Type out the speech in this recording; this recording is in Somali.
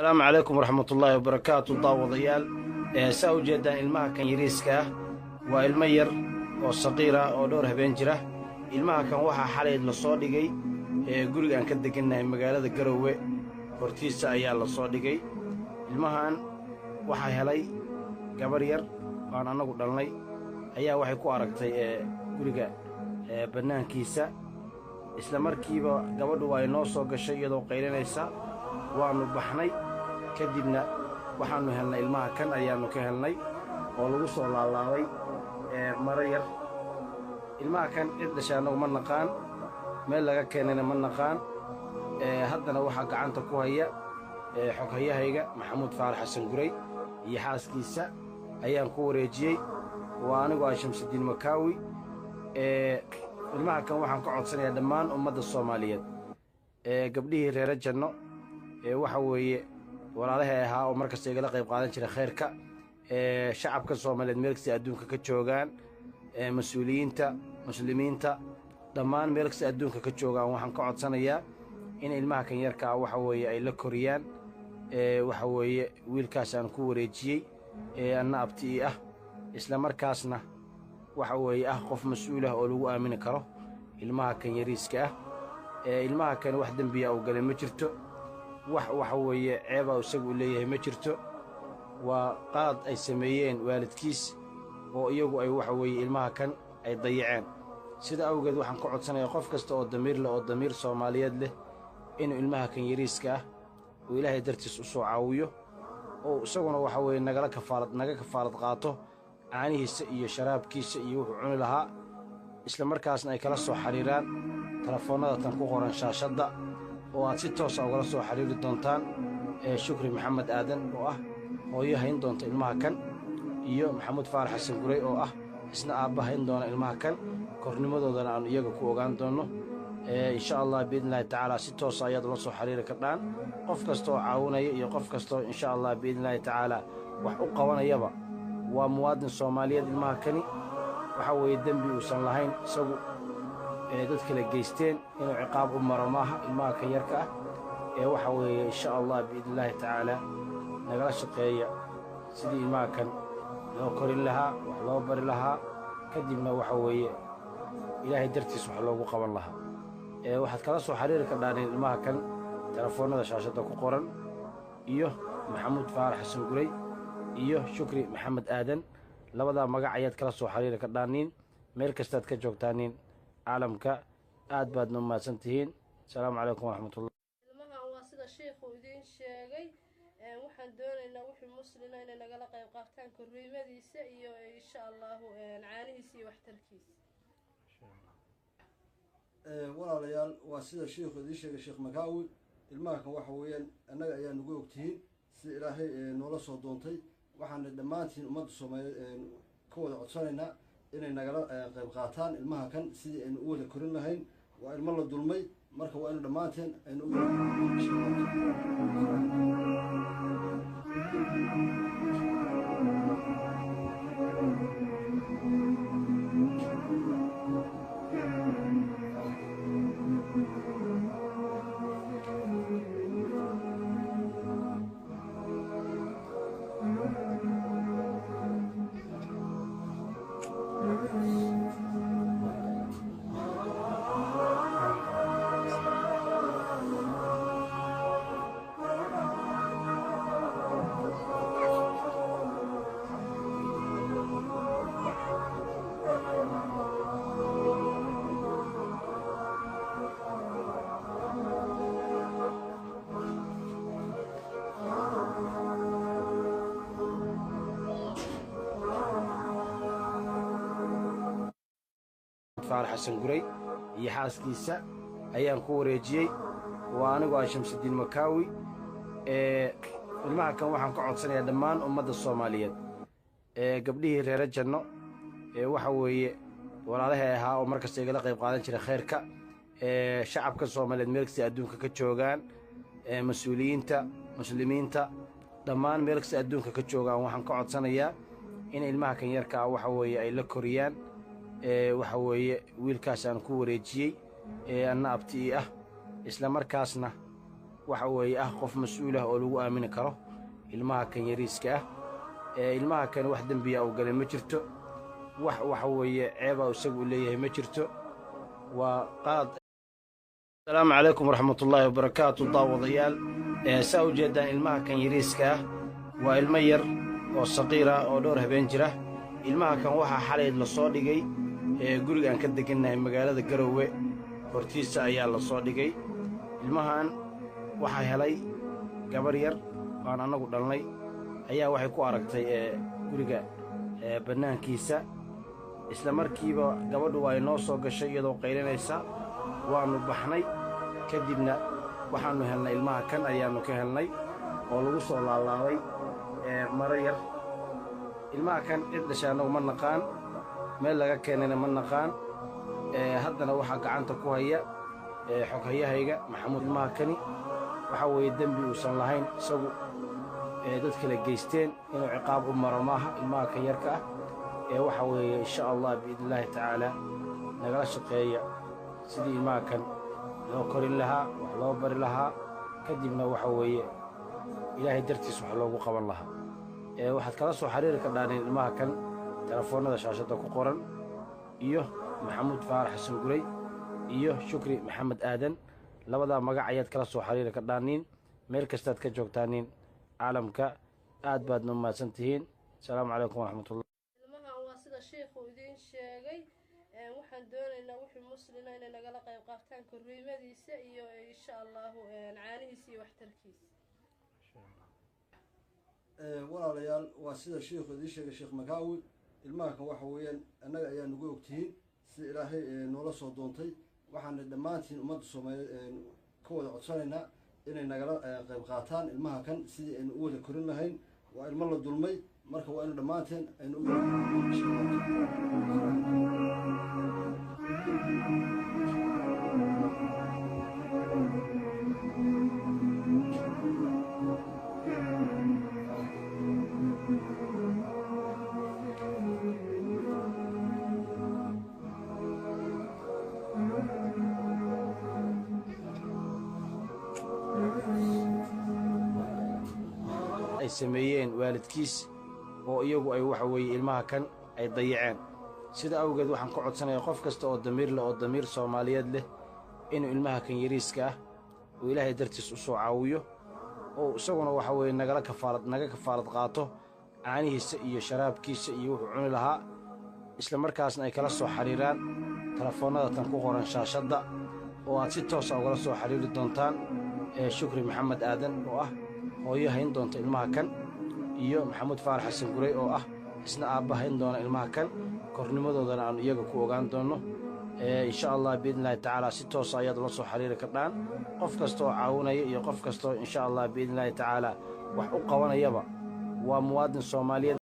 السلام عليكم ورحمة الله وبركاته. داوديال saa u jeedaan ilmaha kan yariiska ah waa ilmo yar oo saqiira oo dhowr habeen jira. ilmaha kan waxaa xalay la soo dhigay guriga aan ka degannahay magaalada Garowe hortiisa ayaa la soo dhigay. ilmahan waxaa helay gabar yar aan anagu dhalnay ayaa waxay ku aragtay guriga banaankiisa. isla markiiba gabadhu waa inoo soo gashay iyadoo qaylinaysa. waanu baxnay kadibna waxaanu helnay ilmaha kan ayaanu ka helnay oo lagu soo laalaabay maro yar. ilmaha kan cid dhashay anagu ma naqaan, meel laga keenayna ma naqaan. haddana waxaa gacanta ku haya xoghayahayga Maxamuud Faarax Xasan Guray iyo xaaskiisa ayaan ku wareejiyey. waa anigu ah Shamsudiin Makaawi. ilmaha kan waxaan ka codsanayaa dhammaan ummadda Soomaaliyeed gabdhihii reer Janno waxa weeye walaalahay ahaa oo markasta igala qayb qaadan jiray khayrka. shacabka Soomaaliyeed meel kasta adduunka ka joogaan, mas'uuliyiinta muslimiinta dhammaan meel kasta adduunka ka joogaan, waxaan ka codsanayaa in ilmaha kan yarka ah waxa weeye ay la koriyaan. waxa weeye wiilkaas aan ku wareejiyey anna abti ah, isla markaasna waxa weeye qof mas'uul ah oo lagu aamini karo ilmaha kan yariiska ah. ilmaha kan wax dambiya uu galay ma jirto, waxa weeye ceeba isagu u leeyahay ma jirto. waa qalad ay sameeyeen waalidkiis oo iyagu ay waxa weeye ilmaha kan ay dayaceen. sida awgeed waxaan ka codsanayaa qof kasta oo damiir leh oo damiir Soomaaliyeed leh inuu ilmaha kan yariiska ah uu Ilaahay dartiis u soo caawiyo oo isaguna waxa weeye naga kafaalad qaato caanihiisa iyo sharaabkiisa iyo wuxuu cuni lahaa. isla markaasna ay kala soo xiriiraan telefoonnada tan ku qoran shaashadda oo aad si toos ah ugala soo xiriiri doontaan Shukri Maxamed Aadan oo ah hooyo hayn doonta ilmaha kan, iyo Maxamuud Faarax Xasan Guray oo ah isna aabba hayn doona ilmaha kan. kornimadoodana aanu iyaga ku ogaan doonno insha Allah biidnillaahi tacaala. si toos ayaad ula soo xiriiri kardhaan qof kasta oo caawinaya iyo qof kasta oo insha Allah biidnillaahi tacaala wax u qabanayaba. waa muwaadin Soomaaliyeed ilmaha kani waxa weeye dembi uusan lahayn isagu dad kale geysteen inuu ciqaab u maro maaha. ilmaha kan yarka ah waxa weeye insha Allah biidnillaahi tacaala nagala shaqeeya sidii ilmaha kan loo korin lahaa, wax loo bari lahaa, kadibna waxa weeye Ilaahay dartiis wax loogu qaban lahaa. waxaad kala soo xiriiri kardhaan ilmaha kan telefoonnada shaashadda ku qoran iyo Maxamuud Faarax Xasan Guray iyo Shukri Maxamed Aadan. labadaa magac ayaad kala soo xiriiri kardhaaniin meel kastaad ka joogtaaniin caalamka. aad baadna u mahadsan tihiin. asalaamu calaykum waraxmatullah. ilmahan waa sida sheekhu idiin sheegay. waxaan doonaynaa wixii muslina inay nagala qayb qaataan korriimadiisa iyo insha allahu caanihiisa iyo waxtarkiisa. walaalayaal waa sida sheekhu idiin sheegay sheekh Makaawi. ilmaha kan waxa weeyaan annaga ayaa nagu ogtihiin sida ilaahay noola soo doontay. waxaana dhammaantiin ummadda Soomaaliyeed ka wada codsanaynaa inay nagala qayb qaataan ilmaha kan sidii aynu u wada korin lahayn. waa ilmo la dulmay, marka waa inu dhammaanteen aynu Faarax Xasan Guray iyo xaaskiisa ayaan ku wareejiyey. waa anigu ah Shamsudiin Makaawi. ilmaha kan waxaan ka codsanayaa dhammaan ummadda Soomaaliyeed gabdhihii reer Janno waxa weeye walaalahay ahaa oo markasta igala qayb qaadan jiray khayrka. shacabka Soomaaliyeed meel kasta adduunka ka joogaan, mas'uuliyiinta muslimiinta dhammaan meel kasta adduunka ka joogaan, waxaan ka codsanayaa in ilmaha kan yarka ah waxa weeye ay la koriyaan. waxa weeye wiilkaas aan ku wareejiyey anna abti ah, isla markaasna waxa weeye qof mas-uul ah oo lagu aamini karo ilmaha kan yariiska ah. ilmaha kan wax dembiya uu galay ma jirto, waxa weeye ceeba isagu u leeyahay ma jirto, waa qalad. asalaamu calaykum waraxmatullaahi wabarakaatu daawadayaal. saa u jeedaan ilmaha kan yariiska ah waa ilmo yar oo saqiira oo dhowr habeen jira. ilmaha kan waxaa xalayd la soo dhigay gurigaan ka degannahay magaalada Garowe hortiisa ayaa la soo dhigay. ilmahan waxaa helay gabar yar aan annagu dhalnay ayaa waxay ku aragtay guriga bannaankiisa. isla markiiba gabadhu waa inoo soo gashay iyadoo qaylinaysa, waannu baxnay. kadibna waxaannu helnay ilmaha kan ayaannu ka helnay oo lagu soo laalaabay maro yar. ilmaha kan cid dhashay annagu ma naqaan, meel laga keenayna ma naqaan. haddana waxaa gacanta ku haya xoghayahayga maxamuud. ilmaha kani waxaa weeye dembi uusan lahayn isagu dad kala geysteen inuu ciqaab u maro maaha. ilmaha kan yarka ah waxa weeye insha allah biidnillaahi tacaala nagala shaqeeya sidii ilmaha kan loo korin lahaa, wax loo bari lahaa, kadibna waxa weeye ilaahay dartiis wax loogu qaban lahaa. waxaad kala soo xiriiri kardhaan ilmaha kan telefoonnada shaashadda ku qoran iyo maxamuud faarax xasan guray iyo shukri maxamed aadan. labadaa magac ayaad kala soo xiriiri kardhaaniin meel kastaad ka joogtaaniin caalamka. aad baadna umahadsan tihiin. asalaamu calaykum waraxmatullah. ilmahan waa sida sheekhu idiin sheegay, waxaan doonaynaa wixii muslina inay nagala qayb qaataan korriimadiisa iyo insha allahu caanihiisa iyo waxtarkiisa. walaalayaal waa sida sheekhu idiin sheegay sheekh makaawi. ilmaha kan waxa weeyaan annaga ayaa nagu ogtihiin sida ilaahay noola soo doontay. waxaana dhammaantiin ummadda soomaaliyeed ka wada codsanaynaa inay nagala qayb qaataan ilmaha kan sidii aynu u wada korin lahayn. waa ilmo la dulmay, marka waa inu dhammaanteen aynu u ay sameeyeen waalidkiis oo iyagu ay waxa weeye ilmaha kan ay dayaceen. sida awgeed waxaan ka codsanayaa qof kasta oo damiir leh oo damiir Soomaaliyeed leh inuu ilmaha kan yariiska ah oo ilaahay dartiis u soo caawiyo oo isaguna waxa weeye naga kafaalad qaato caanihiisa iyo sharaabkiisa iyo wuxuu cuni lahaa. isla markaasna ay kala soo xiriiraan telefoonnada tan ku qoran shaashadda oo aad si toos ah ugala soo xiriiri doontaan shukri maxamed aadan oo ah hooyo hayn doonta ilmaha kan iyo maxamuud faarax xasan guray oo ah isna aabba hayn doona ilmaha kan. kornimadoodana aanu iyaga ku ogaan doonno insha allah biidnillaahi tacaala. si toosa ayaad ula soo xiriiri kardhaan qof kasta oo caawinaya iyo qof kastoo insha allah biidnillaahi tacaala wax u qabanayaba waa muwaadin Soomaaliyeed.